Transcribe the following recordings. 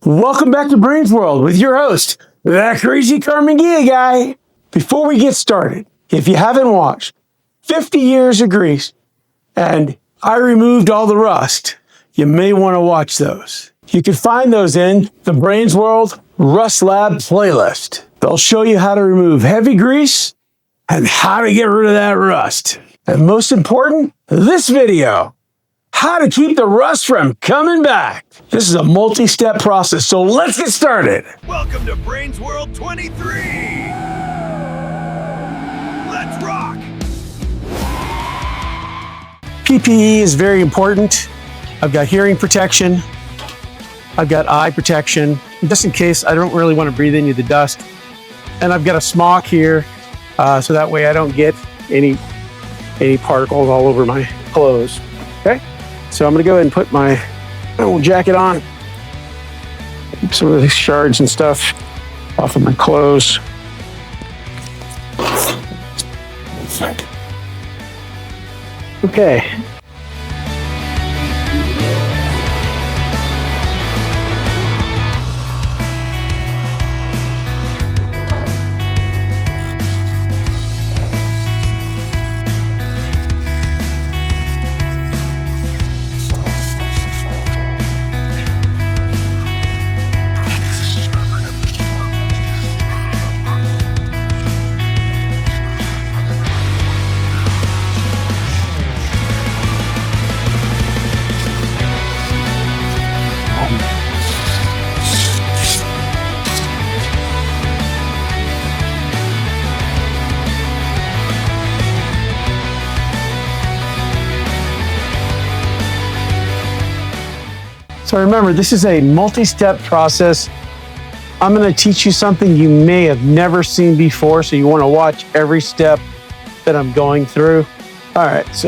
Welcome back to Brains World with your host, that crazy Karmann Ghia guy. Before we get started, if you haven't watched 50 Years of Grease and I Removed All the Rust, you may want to watch those. You can find those in the Brains World Rust Lab playlist. They'll show you how to remove heavy grease and how to get rid of that rust. And most important, this video, how to keep the rust from coming back. This is a multi-step process, so let's get started. Welcome to Brains World 23. Let's rock. PPE is very important. I've got hearing protection. I've got eye protection, just in case I don't really want to breathe any of the dust. And I've got a smock here, so that way I don't get any particles all over my clothes. Okay, so I'm gonna go ahead and put my little jacket on. Keep some of the shards and stuff off of my clothes. Okay. So remember, this is a multi-step process. I'm going to teach you something you may have never seen before, so you want to watch every step that I'm going through. All right,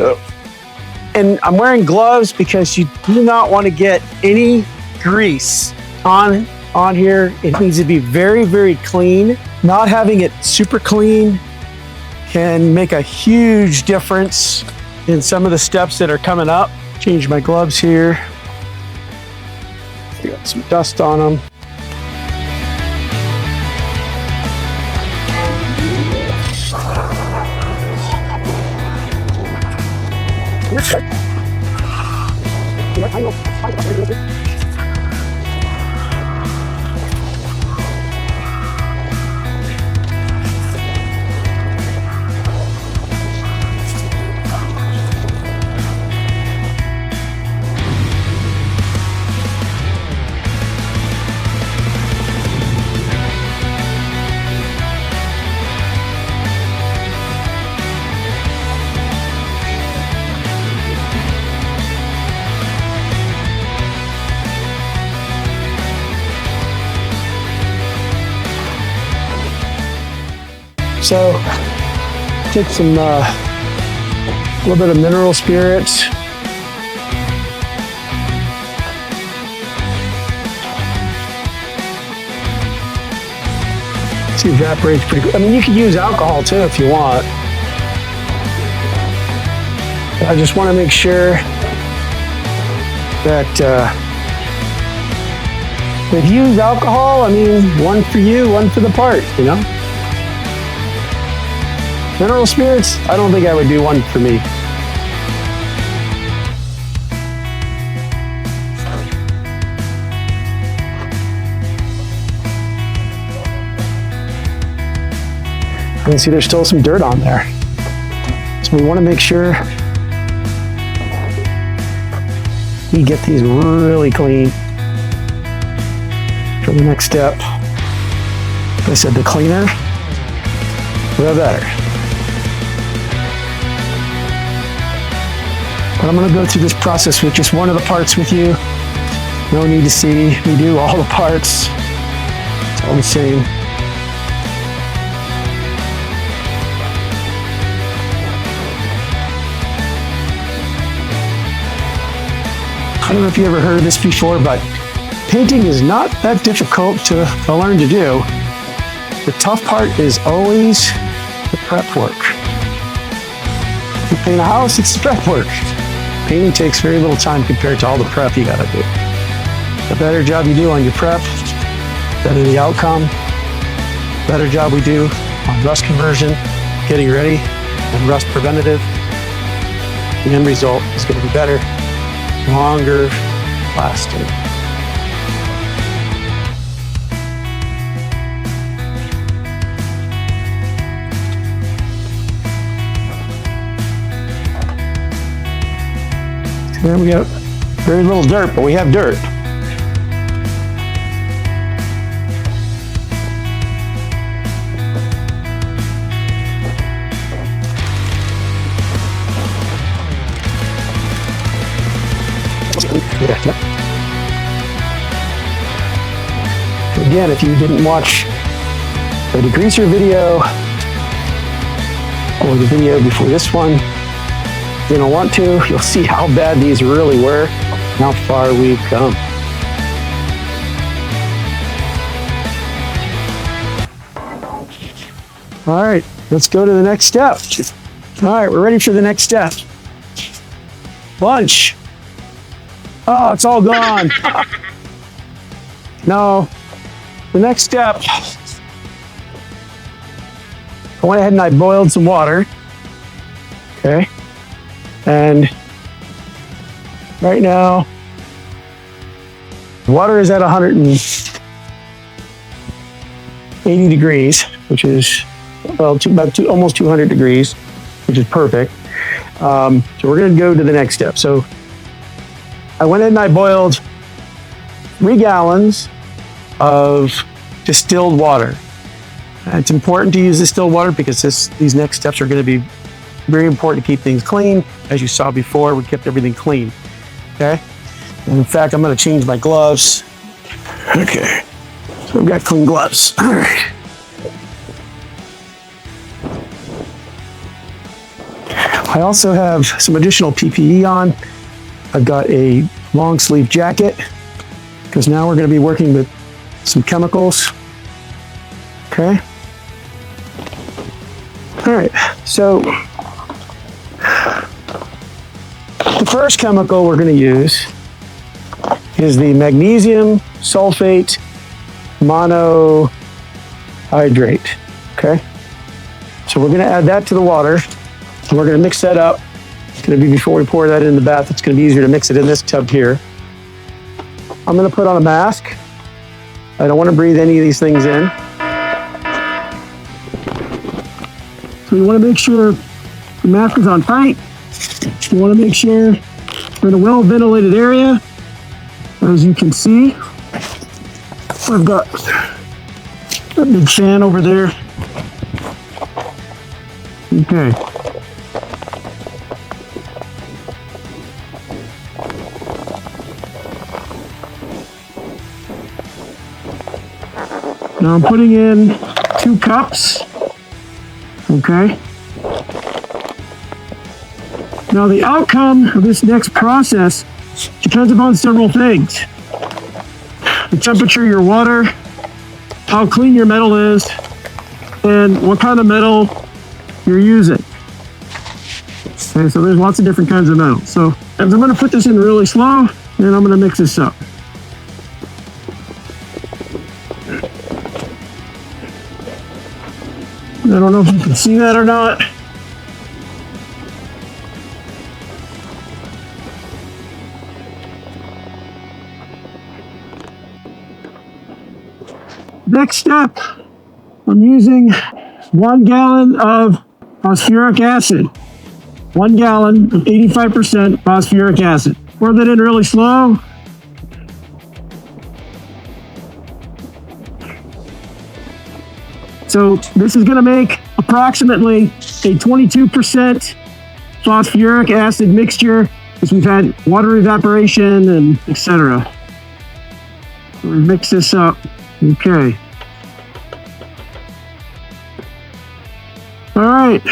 and I'm wearing gloves because you do not want to get any grease on here. It needs to be very, very clean. Not having it super clean can make a huge difference in some of the steps that are coming up. Change my gloves here. Got some dust on them. So take some little bit of mineral spirits. See, evaporates pretty good. I mean, you could use alcohol too if you want. But I just want to make sure that if you use alcohol, I mean, one for you, one for the part, you know? Mineral spirits, I don't think I would do one for me. You can see there's still some dirt on there. So we want to make sure we get these really clean for the next step. Like I said, the cleaner, the better. But I'm going to go through this process with just one of the parts with you. No need to see me do all the parts. It's all the same. I don't know if you ever heard of this before, but painting is not that difficult to learn to do. The tough part is always the prep work. If you paint a house, it's the prep work. Painting takes very little time compared to all the prep you gotta do. the better job you do on your prep, better the outcome, better job we do on rust conversion, getting ready, and rust preventative. The end result is going to be better, longer lasting. There we go. Very little dirt, but we have dirt. Again, if you didn't watch the degreaser video or the video before this one, you're gonna want to. You'll see how bad these really were, how far we've come. All right, let's go to the next step. All right, we're ready for the next step. Bunch. Oh, it's all gone. No, the next step, I went ahead and I boiled some water. Okay. And right now, water is at 180 degrees, which is, well, almost 200 degrees, which is perfect. So we're gonna go to the next step. So I went in and I boiled 3 gallons of distilled water. And it's important to use distilled water because these next steps are gonna be very important to keep things clean. As you saw before, we kept everything clean, okay? And in fact, I'm gonna change my gloves. Okay, so I've got clean gloves, all right. I also have some additional PPE on. I've got a long sleeve jacket because now we're gonna be working with some chemicals, okay? All right, so the first chemical we're going to use is the magnesium sulfate monohydrate, okay? So we're going to add that to the water, and we're going to mix that up. It's going to be before we pour that in the bath. It's going to be easier to mix it in this tub here. I'm going to put on a mask. I don't want to breathe any of these things in. So you want to make sure the mask is on tight. You want to make sure we're in a well-ventilated area. As you can see, I've got a big fan over there. Okay. Now I'm putting in 2 cups. Okay. Now the outcome of this next process depends upon several things. The temperature of your water, how clean your metal is, and what kind of metal you're using. Okay, so there's lots of different kinds of metal. So as I'm gonna put this in really slow, and I'm gonna mix this up. I don't know if you can see that or not. Next step, I'm using 1 gallon of phosphoric acid. 1 gallon of 85% phosphoric acid. Pour that in really slow. So this is going to make approximately a 22% phosphoric acid mixture because we've had water evaporation and etc. So we mix this up. Okay. All right.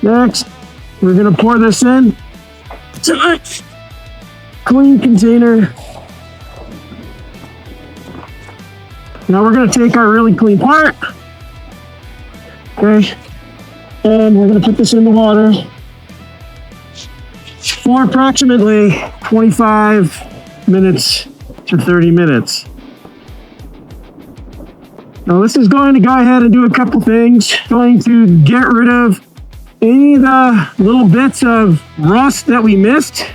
Next, we're going to pour this in to a clean container. Now we're going to take our really clean part. Okay, and we're going to put this in the water for approximately 25 minutes to 30 minutes. Now this is going to go ahead and do a couple things. Going to get rid of any of the little bits of rust that we missed.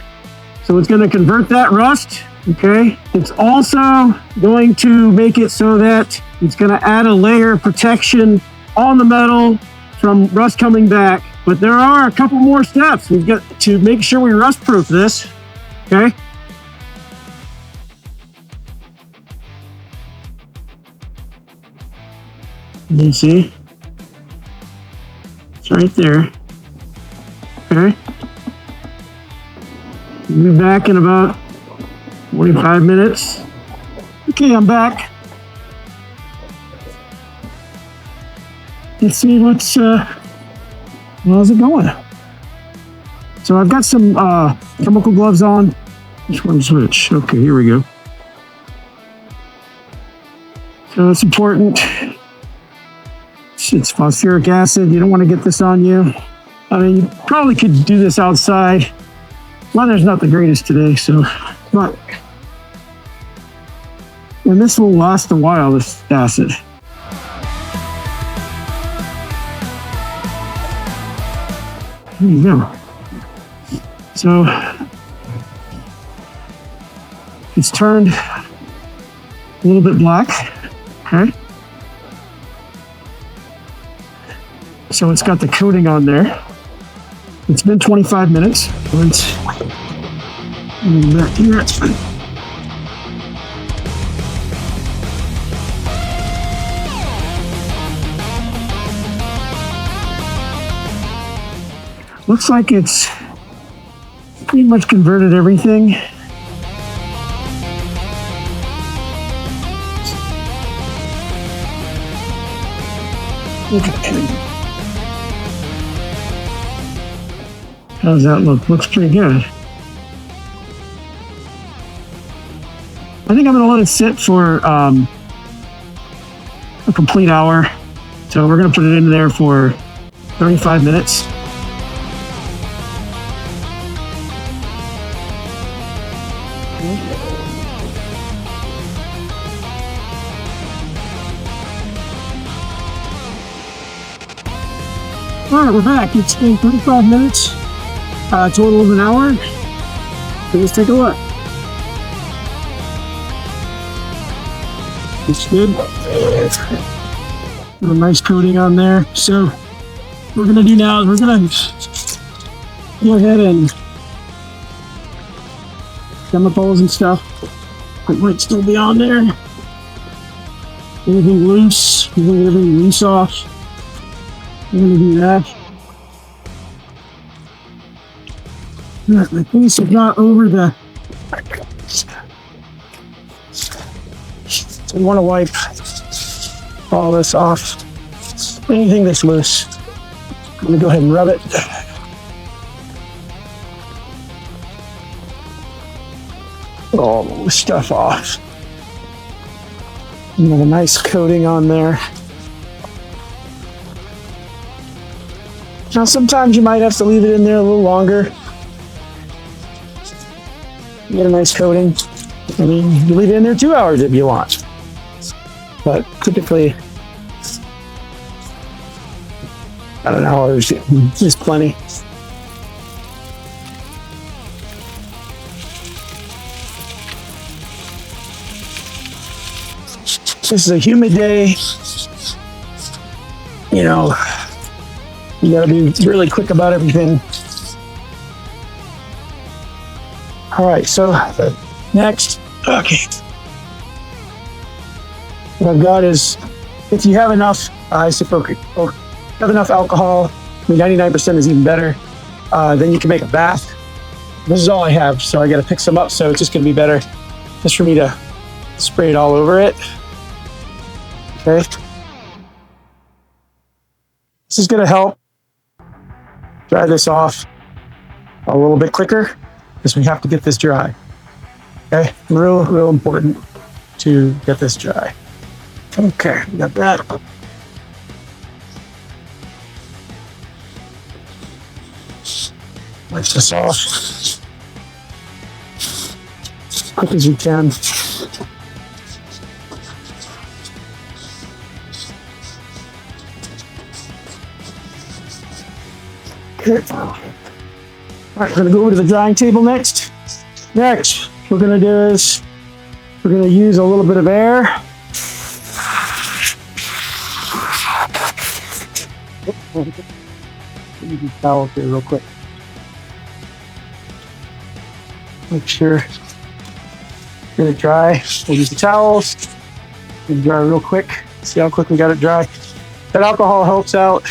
So it's going to convert that rust. Okay. It's also going to make it so that it's going to add a layer of protection on the metal from rust coming back. But there are a couple more steps. We've got to make sure we rust proof this. Okay. You see? It's right there. Okay. We'll be back in about 45 minutes. Okay, I'm back. Let's see how's it going? So I've got some chemical gloves on. Which one's which? Okay, here we go. So it's important. It's phosphoric acid. You don't want to get this on you. I mean, you probably could do this outside. Weather's not the greatest today, so, but, and this will last a while, this acid. There you go. So, it's turned a little bit black, okay? So it's got the coating on there. It's been 25 minutes. Let's move back here. Looks like it's pretty much converted everything. Okay. How does that look? Looks pretty good. I think I'm going to let it sit for a complete hour. So we're going to put it in there for 35 minutes. All right, we're back. It's been 35 minutes. Total of an hour. So let's take a look. It's good. Got a nice coating on there. So what we're gonna do now is we're gonna go ahead and chemicals and stuff that might still be on there. Anything loose, we're gonna get everything loose off. We're gonna do that. My piece is not over the. So you want to wipe all this off. Anything that's loose. I'm gonna go ahead and rub it. All the stuff off. You have a nice coating on there. Now sometimes you might have to leave it in there a little longer. Get a nice coating. I mean, you can leave it in there 2 hours if you want. But typically, about an hour is plenty. This is a humid day. You know, you gotta be really quick about everything. All right, so next, okay. What I've got is, if you have enough isopropyl, or have enough alcohol, I mean 99% is even better, then you can make a bath. This is all I have, so I gotta pick some up, so it's just gonna be better just for me to spray it all over it. Okay. This is gonna help dry this off a little bit quicker, because we have to get this dry. Okay, real important to get this dry. Okay, we got that. Wipe this off as quick as you can. right, we're gonna go over to the drying table next. Next, what we're gonna do is we're gonna use a little bit of air. Let me just towel here real quick. Make sure get it dry. We'll use the towels. Get it dry real quick. See how quick we got it dry. That alcohol helps out.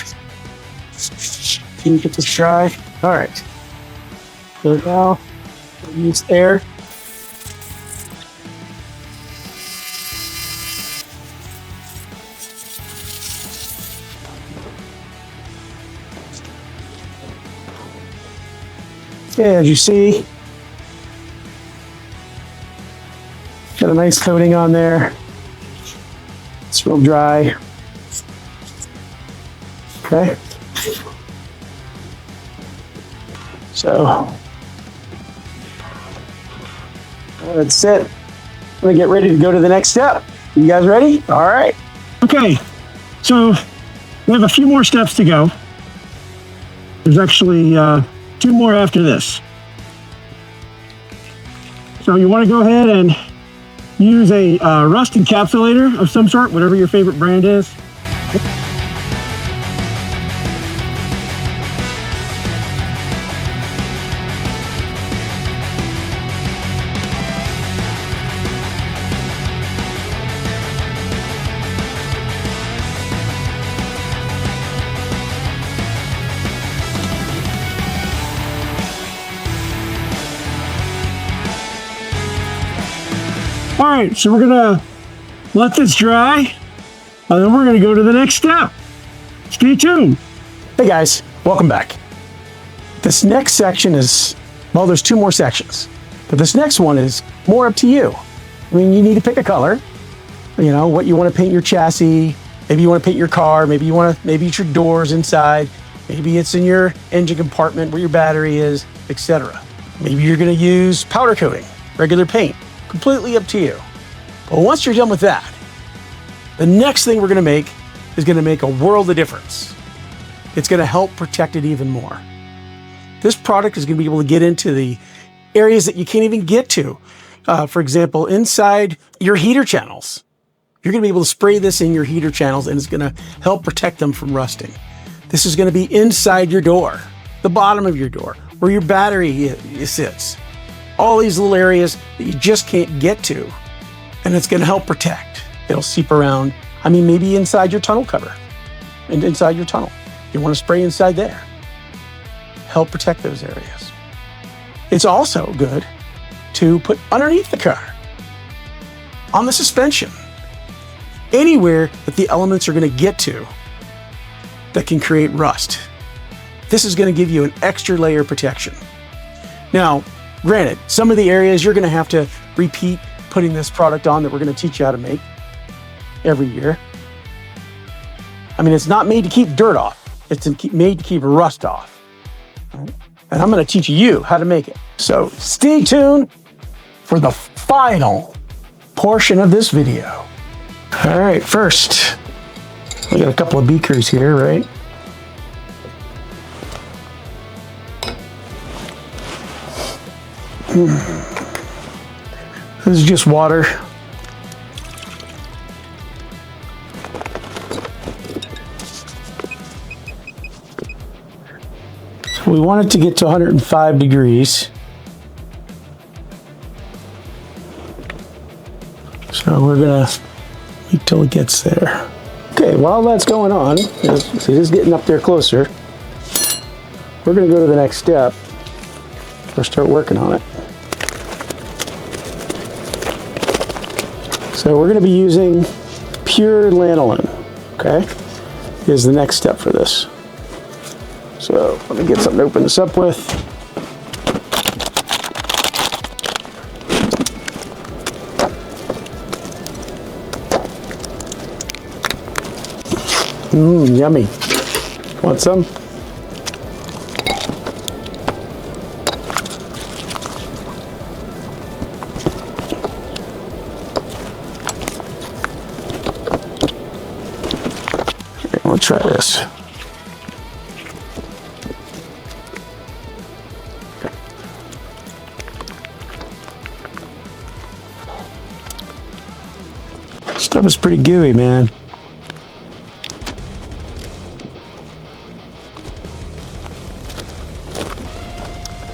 Can you get this dry? All right. So now we'll use air. Okay, as you see, got a nice coating on there. It's real dry. Okay. So that's it. I'm gonna get ready to go to the next step. You guys ready? All right. Okay, so we have a few more steps to go. There's actually 2 more after this. So you want to go ahead and use a rust encapsulator of some sort, whatever your favorite brand is. All right, so we're gonna let this dry, and then we're gonna go to the next step. Stay tuned. Hey guys, welcome back. This next section is, well, there's 2 more sections, but this next one is more up to you. I mean, you need to pick a color, you know, what you want to paint your chassis. Maybe you want to paint your car, maybe it's your doors inside, maybe it's in your engine compartment where your battery is, etc. Maybe you're gonna use powder coating, regular paint. Completely up to you. But once you're done with that, the next thing we're gonna make is gonna make a world of difference. It's gonna help protect it even more. This product is gonna be able to get into the areas that you can't even get to. For example, inside your heater channels. You're gonna be able to spray this in your heater channels and it's gonna help protect them from rusting. This is gonna be inside your door, the bottom of your door, where your battery sits. All these little areas that you just can't get to, and it's gonna help protect. It'll seep around. I mean, maybe inside your tunnel cover and inside your tunnel. You wanna spray inside there. Help protect those areas. It's also good to put underneath the car, on the suspension, anywhere that the elements are gonna get to that can create rust. This is gonna give you an extra layer of protection. Now, granted, some of the areas you're gonna have to repeat putting this product on that we're gonna teach you how to make every year. I mean, it's not made to keep dirt off. It's made to keep rust off. Right? And I'm gonna teach you how to make it. So stay tuned for the final portion of this video. All right, first, we got a couple of beakers here, right? This is just water. So we want it to get to 105 degrees. So we're gonna wait till it gets there. Okay, while that's going on, it is getting up there closer. We're gonna go to the next step or start working on it. So we're going to be using pure lanolin, okay? Is the next step for this. So let me get something to open this up with. Yummy. Want some? Try this. Stuff is pretty gooey, man.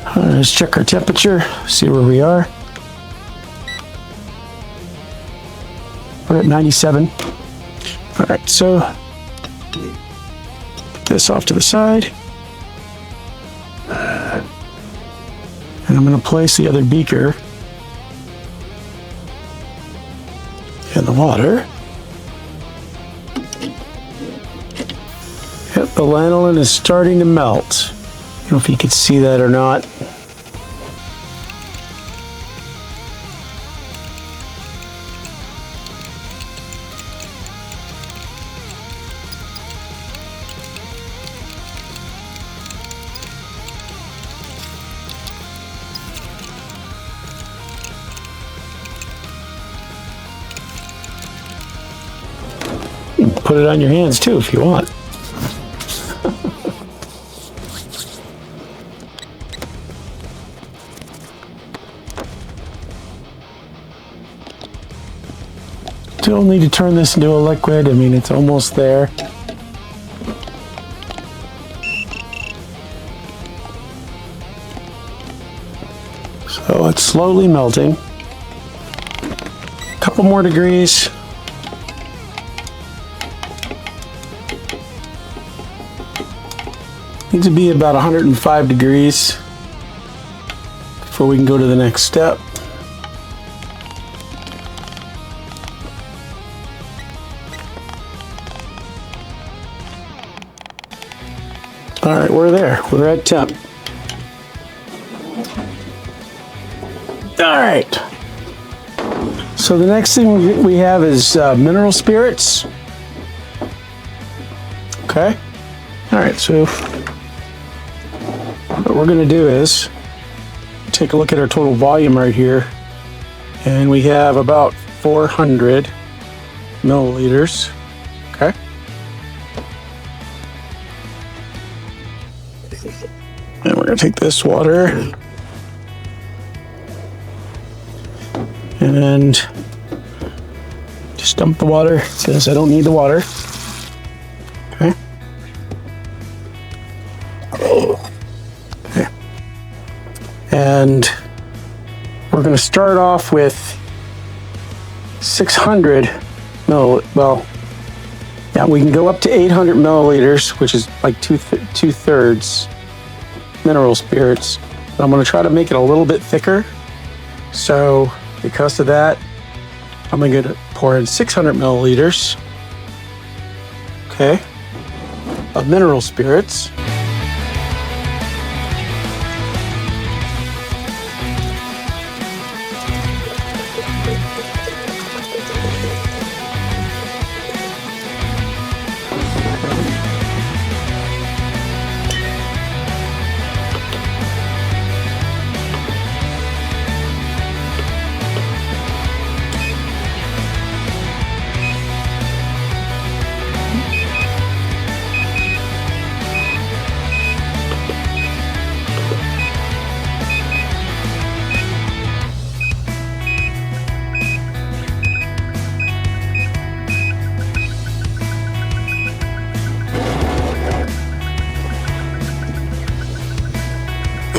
All right, let's check our temperature, see where we are. We're at 97. All right, so put this off to the side. And I'm going to place the other beaker in the water. Yep, the lanolin is starting to melt. I don't know if you can see that or not. You can put it on your hands too if you want. Still need to turn this into a liquid. I mean, it's almost there. So it's slowly melting. A couple more degrees. Needs to be about 105 degrees before we can go to the next step. All right, we're there. We're at temp. All right. So the next thing we have is mineral spirits. Okay. All right, so what we're going to do is take a look at our total volume right here. And we have about 400 milliliters. Okay. And we're going to take this water and just dump the water because I don't need the water. Okay. Okay. And we're going to start off with 600 well, yeah, we can go up to 800 milliliters, which is like two-thirds mineral spirits. But I'm going to try to make it a little bit thicker. So because of that, I'm going to pour in 600 milliliters, okay, of mineral spirits.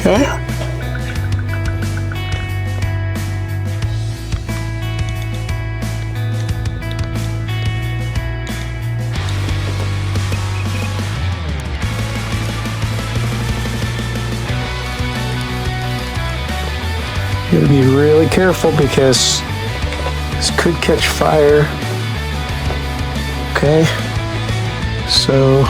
Okay. You gotta be really careful because this could catch fire. Okay. So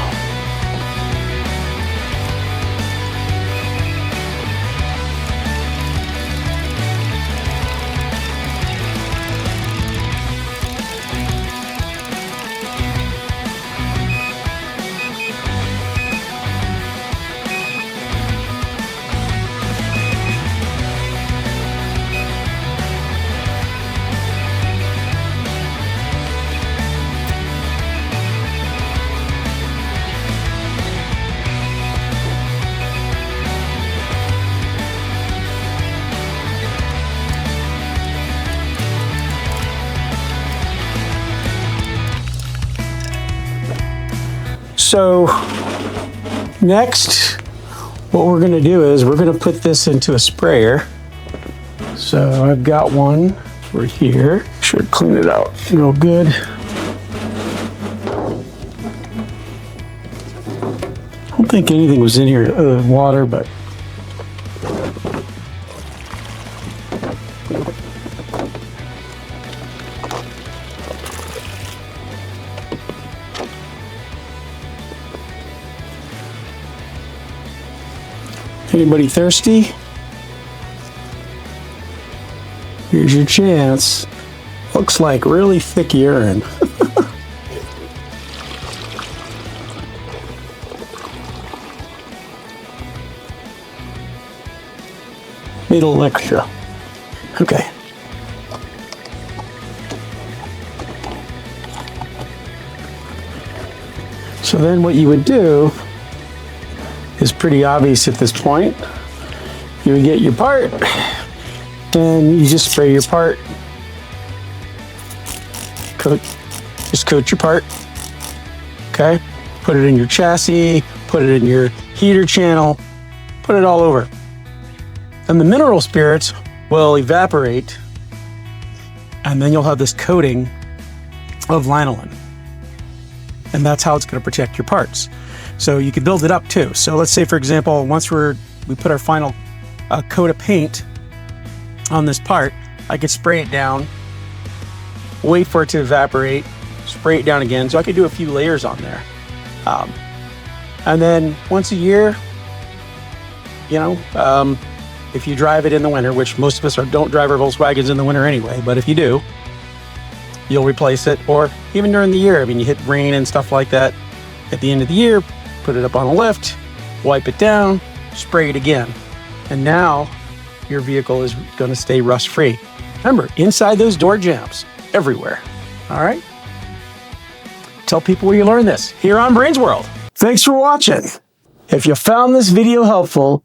So next, what we're gonna do is we're gonna put this into a sprayer. So I've got one for here. Should clean it out real good. I don't think anything was in here other than water, but anybody thirsty? Here's your chance. Looks like really thick urine. Need a little extra. Okay. So then what you would do is pretty obvious at this point. You would get your part and you just spray your part. Just coat your part. Okay? Put it in your chassis, put it in your heater channel, put it all over. And the mineral spirits will evaporate, and then you'll have this coating of lanolin. And that's how it's going to protect your parts. So you can build it up too. So let's say, for example, once we put our final coat of paint on this part, I could spray it down, wait for it to evaporate, spray it down again. So I could do a few layers on there. And then once a year, you know, if you drive it in the winter, which most of us don't drive our Volkswagens in the winter anyway, but if you do, you'll replace it. Or even during the year, I mean, you hit rain and stuff like that. At the end of the year, put it up on a lift, wipe it down, spray it again. And now your vehicle is going to stay rust-free. Remember, inside those door jambs, everywhere. All right? Tell people where you learned this, here on Brains World. Thanks for watching. If you found this video helpful,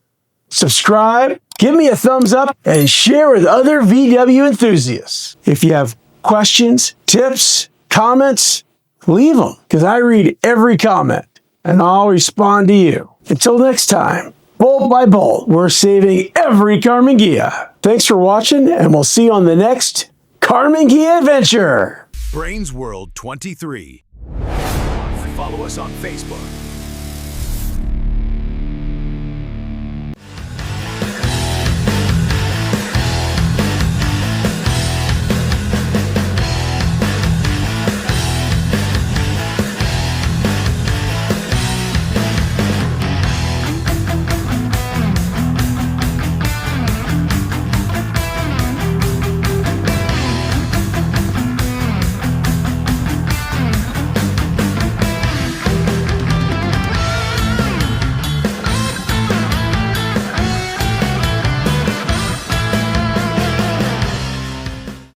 subscribe, give me a thumbs up, and share with other VW enthusiasts. If you have questions, tips, comments, leave them, because I read every comment, and I'll respond to you. Until next time, bolt by bolt, we're saving every Karmann Ghia. Thanks for watching, and we'll see you on the next Karmann Ghia adventure. Brains World 23. Follow us on Facebook.